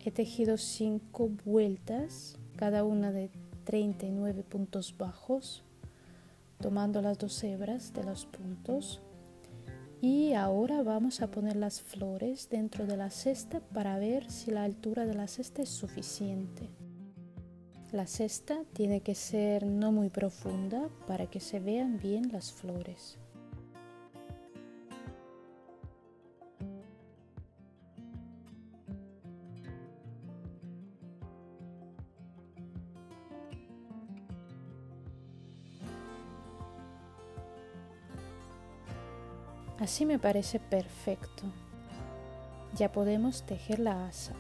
He tejido 5 vueltas, cada una de 39 puntos bajos, tomando las 2 hebras de los puntos. Y ahora vamos a poner las flores dentro de la cesta para ver si la altura de la cesta es suficiente. La cesta tiene que ser no muy profunda para que se vean bien las flores. Así me parece perfecto. Ya podemos tejer la asa.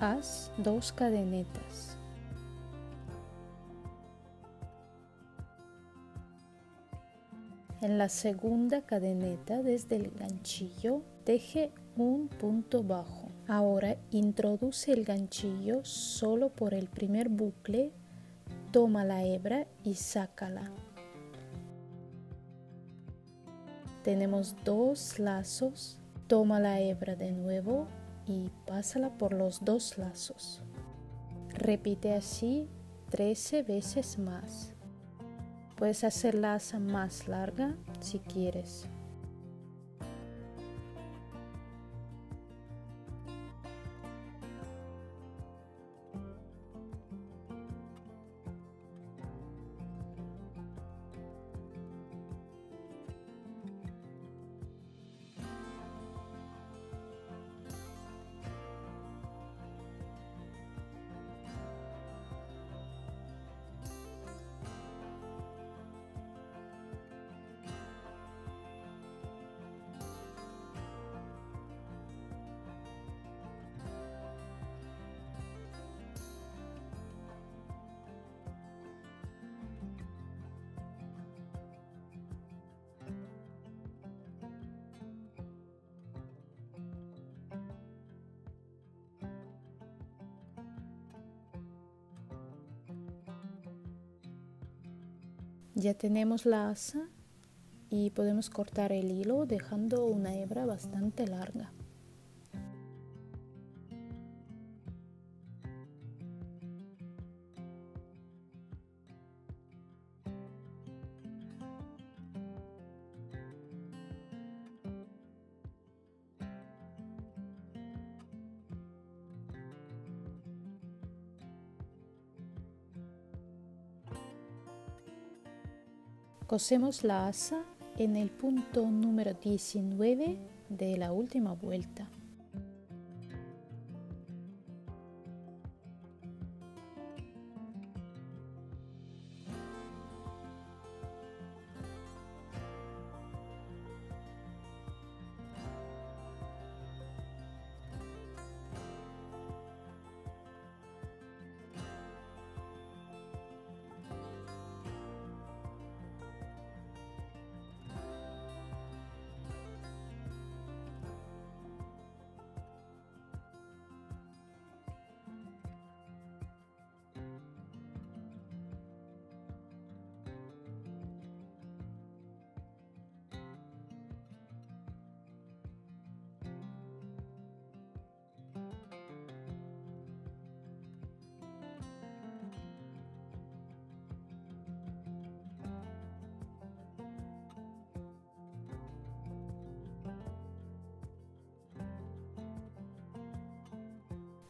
Haz 2 cadenetas. En la segunda cadeneta, desde el ganchillo, teje un punto bajo. Ahora introduce el ganchillo solo por el primer bucle, toma la hebra y sácala. Tenemos 2 lazos, toma la hebra de nuevo y pásala por los 2 lazos. Repite así 13 veces más. Puedes hacer la asa más larga si quieres. Ya tenemos la asa y podemos cortar el hilo dejando una hebra bastante larga. Cosemos la asa en el punto número 19 de la última vuelta.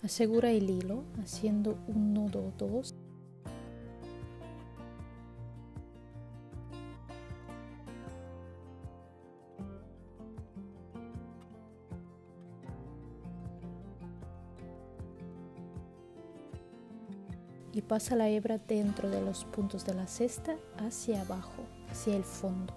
Asegura el hilo haciendo un nudo o 2. Y pasa la hebra dentro de los puntos de la cesta hacia abajo, hacia el fondo.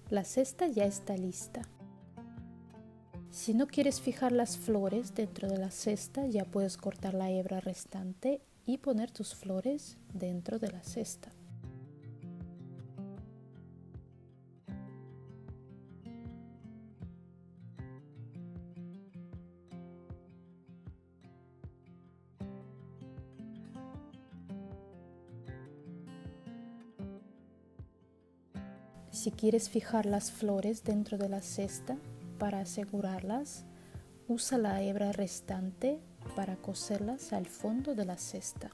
La cesta ya está lista. Si no quieres fijar las flores dentro de la cesta, ya puedes cortar la hebra restante y poner tus flores dentro de la cesta. Si quieres fijar las flores dentro de la cesta, para asegurarlas, usa la hebra restante para coserlas al fondo de la cesta.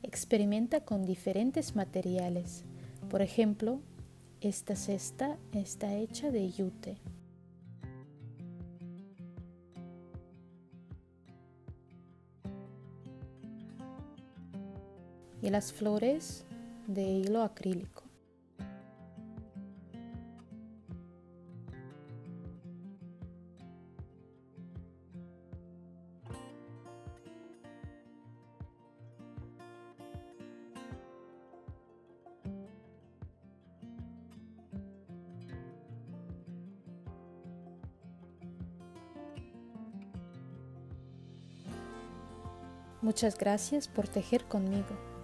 Experimenta con diferentes materiales. Por ejemplo, esta cesta está hecha de yute. Y las flores de hilo acrílico. Muchas gracias por tejer conmigo.